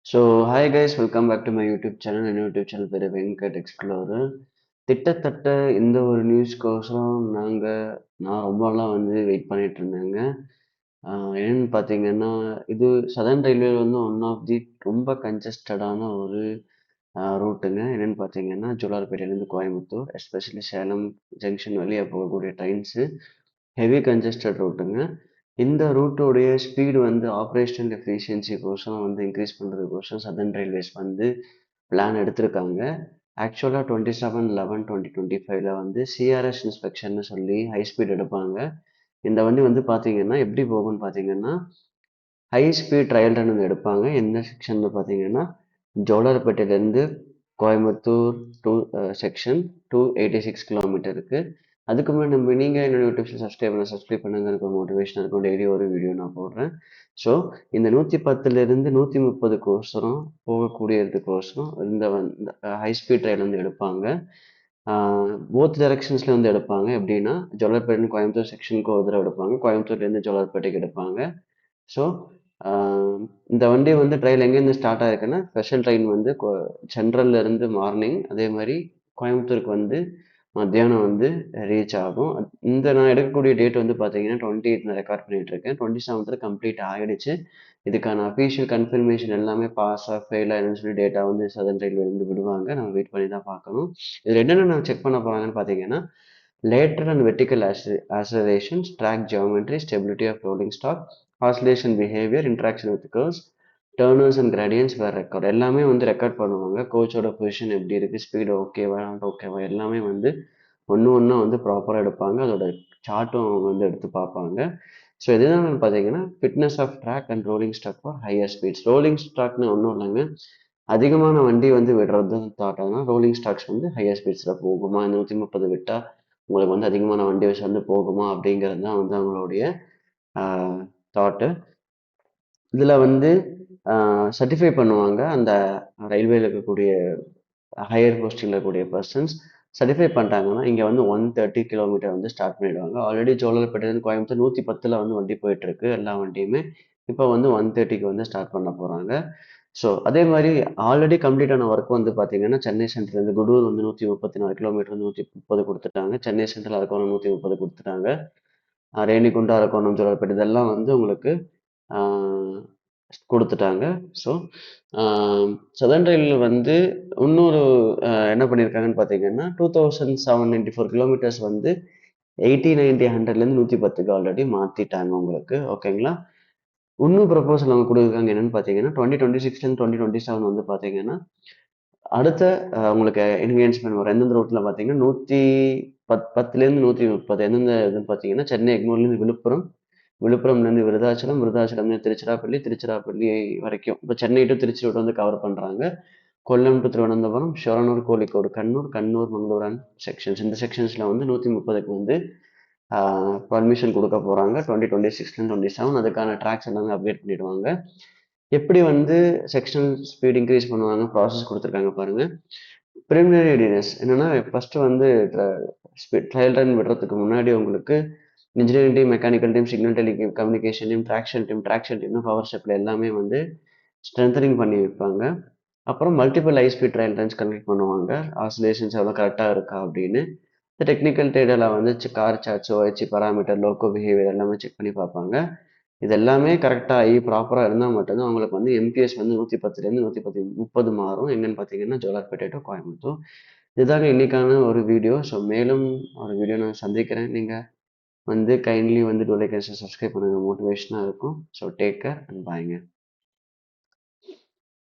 So hi guys, welcome back to my YouTube channel. என் YouTube channel பேர் Venkat explorer. திட்டத்தட்ட இந்த ஒரு நியூஸ்க்கோசரம் நான் ரொம்ப நாளாக வெயிட் பண்ணிட்டு இருந்தேங்க. என்னன்னு பார்த்தீங்கன்னா, இது southern railway one of the ரொம்ப கன்ஜஸ்டடான ஒரு ரூட்டுங்க. என்னன்னு பார்த்தீங்கன்னா, ஜோலார்பேட்டையிலேருந்து கோயம்புத்தூர், எஸ்பெஷலி சேலம் ஜங்ஷன் வழியா போகக்கூடிய ட்ரெயின்ஸு ஹெவி கன்ஜஸ்டட் ரூட்டுங்க. இந்த ரூட்டோடைய ஸ்பீடு ஆப்ரேஷனல் எஃபிஷியன்சிக்கோசரம் இன்க்ரீஸ் பண்ணுறதுக்கோசரம் சதர்ன் ரயில்வேஸ் பிளான் எடுத்திருக்காங்க. ஆக்சுவலாக 27/11/2025 சிஆர்எஸ் இன்ஸ்பெக்ஷன்னு சொல்லி ஹை ஸ்பீட் எடுப்பாங்க. இந்த வண்டி பார்த்தீங்கன்னா எப்படி போகும்னு பார்த்தீங்கன்னா, ஹை ஸ்பீட் ட்ரையல் ரன் எடுப்பாங்க. என்ன செக்ஷன் பார்த்தீங்கன்னா, ஜோலார்பேட்டையிலேருந்து கோயம்புத்தூர் டூ செக்ஷன் 286 கிலோமீட்டருக்கு. அதுக்கு முன்னாடி நீங்கள் என்னோட யூடியூப் சப்ஸ்கிரைப் பண்ணுங்க. எனக்கு ஒரு மோட்டிவேஷன் இருக்கும். டெய்லி ஒரு வீடியோ நான் போடுறேன். ஸோ இந்த 110லேருந்து 130க்கோசரம் போகக்கூடியதுக்கோசரம் இந்த ஹை ஸ்பீட் ட்ரையல் எடுப்பாங்க. போத் டைரக்ஷன்ஸில் எடுப்பாங்க. எப்படின்னா, ஜோலார்பேட்டைன்னு கோயம்புத்தூர் செக்ஷனுக்கு ஒரு தடவை எடுப்பாங்க, கோயம்புத்தூர்லேருந்து ஜோலார்பேட்டைக்கு எடுப்பாங்க. ஸோ இந்த வண்டி ட்ரையல் எங்கேருந்து ஸ்டார்ட் ஆயிருக்குன்னா, ஸ்பெஷல் ட்ரெயின் சென்ட்ரல்ல இருந்து மார்னிங், அதே மாதிரி கோயம்புத்தூருக்கு மத்தியானம் ரீச் ஆகும். நான் எடுக்கக்கூடிய டேட் பார்த்தீங்கன்னா 28 நான் ரெக்கார்ட் பண்ணிட்டு இருக்கேன். 27 கம்ப்ளீட் ஆகிடுச்சு. இதுக்கான அஃபீஷியல் கன்ஃபர்மேஷன் எல்லாமே பாஸாக ஃபெயிலாக என்னன்னு சொல்லி டேட்டா சதர்ன் ரயில்வே விடுவாங்க. நம்ம வெயிட் பண்ணி தான் பார்க்கணும். இதில் என்னென்ன நான் செக் பண்ண போகிறாங்கன்னு பார்த்தீங்கன்னா, lateral and vertical accelerations, track geometry, stability of rolling stock, oscillation behaviour, interaction with curves, turners and gradients வேறு ரெக்கார்ட் எல்லாமே ரெக்கார்ட் பண்ணுவாங்க. கோச்சோட பொசிஷன் எப்படி இருக்குது, ஸ்பீடு ஓகேவா நாட் ஓகேவா எல்லாமே ஒன்று ஒன்றா ப்ராப்பராக எடுப்பாங்க. அதோட சார்ட்டும் அவங்க எடுத்து பார்ப்பாங்க. ஸோ இதுதான் பார்த்தீங்கன்னா fitness of track and rolling stock for higher speeds. Rolling ஸ்டாக்னு ஒன்றும் இல்லைங்க, அதிகமான வண்டி விடுறது தான் தாட். ஆனால் ரோலிங் ஸ்டாக்ஸ் ஹையர் ஸ்பீட்ஸில் போகுமா, 130 விட்டால் உங்களுக்கு அதிகமான வண்டி வச்சு போகுமா அப்படிங்கிறது தான் அவங்களுடைய தாட்டு. இதில் சர்டிஃபை பண்ணுவாங்க அந்த ரயில்வேல இருக்கக்கூடிய ஹையர் போஸ்டிங்கில் இருக்கக்கூடிய பர்சன்ஸ். சர்டிஃபை பண்ணிட்டாங்கன்னா இங்கே 130 கிலோமீட்டர் ஸ்டார்ட் பண்ணிடுவாங்க. ஆல்ரெடி ஜோலார்பேட்டையிலேருந்து கோயம்புத்தூர் 110ல் வண்டி போயிட்டுருக்கு, எல்லா வண்டியுமே. இப்போ 130க்கு ஸ்டார்ட் பண்ண போகிறாங்க. ஸோ அதே மாதிரி ஆல்ரெடி கம்ப்ளீட்டான ஒர்க் பார்த்தீங்கன்னா, சென்னை சென்ட்ரலேருந்து குடூர் 134 கிலோமீட்டர் 130 கொடுத்துட்டாங்க. சென்னை சென்ட்ரல் அரக்கோணம் 130 கொடுத்துட்டாங்க. ரேணிகுண்டா அரக்கோணம் ஜோலார்பேட்டை இதெல்லாம் உங்களுக்கு கொடுத்துட்டாங்க. ஸோ சதர்ன் ரயில் இன்னொரு என்ன பண்ணியிருக்காங்கன்னு பார்த்தீங்கன்னா, 2794 கிலோமீட்டர்ஸ் 80, 90, 100லேருந்து 110க்கு ஆல்ரெடி மாற்றிட்டாங்க உங்களுக்கு. ஓகேங்களா? இன்னும் ப்ரப்போசல் அவங்க கொடுக்குறாங்க. என்னன்னு பார்த்தீங்கன்னா, 2026லேருந்து 2027 பார்த்தீங்கன்னா, அடுத்த உங்களுக்கு என்ஹான்ஸ்மெண்ட் வரும். எந்தெந்த ரூட்டில் பார்த்தீங்கன்னா 110லேருந்து 130 எந்தெந்த இதுன்னு பார்த்தீங்கன்னா, சென்னை எக்மோர்லேருந்து விழுப்புரம், விழுப்புரம்லேருந்து விருதாச்சலம், விருதாச்சலம்லேருந்து திருச்சிராப்பள்ளி, திருச்சிராப்பள்ளி வரைக்கும். இப்போ Chennai to Trichy route cover பண்ணுறாங்க. Kollam to Thiruvananthapuram, Shoranur, Kozhikode, Kannur, Kannur, Mangalore sections. இந்த செக்ஷன்ஸில் 130க்கு பர்மிஷன் கொடுக்க போகிறாங்க. 2026லேருந்து 27 அதுக்கான ட்ராக்ஸ் எல்லாமே அப்டேட் பண்ணிடுவாங்க. எப்படி செக்ஷனல் ஸ்பீட் இன்க்ரீஸ் பண்ணுவாங்க, ப்ராசஸ் கொடுத்துருக்காங்க பாருங்கள். ப்ரிலிமினரி ரெடினஸ் என்னென்னா, ஃபஸ்ட்டு ட்ரையல் ரன் விடுறதுக்கு முன்னாடி உங்களுக்கு engineering team, mechanical team, signal telecommunication team, traction team, power ஸ்டெப்பில் எல்லாமே ஸ்ட்ரென்தனிங் பண்ணி வைப்பாங்க. அப்புறம் multiple high speed trial runs conduct பண்ணுவாங்க. ஆசிலேஷன்ஸ் எவ்வளோ கரெக்டாக இருக்கா அப்படின்னு. இந்த டெக்னிக்கல் டேட்டாவில் car charts, OHE parameter, loco behaviour எல்லாமே செக் பண்ணி பார்ப்பாங்க. இது எல்லாமே கரெக்டாக ஆகி ப்ராப்பராக இருந்தால் மட்டும்தான் அவங்களுக்கு எம்பிஎஸ் 110லேருந்து 130 மாறும். எங்கன்னு பார்த்தீங்கன்னா, ஜோலார்பேட்டை டு கோயம்புத்தூர். இதுதாங்க இன்னைக்கான ஒரு வீடியோ. ஸோ மேலும் ஒரு வீடியோ நான் சந்திக்கிறேன். நீங்கள் kindly two like and subscribe பண்ணுங்கள், மோட்டிவேஷனாக இருக்கும். ஸோ டேக் கேர் அண்ட் பாய்ங்க.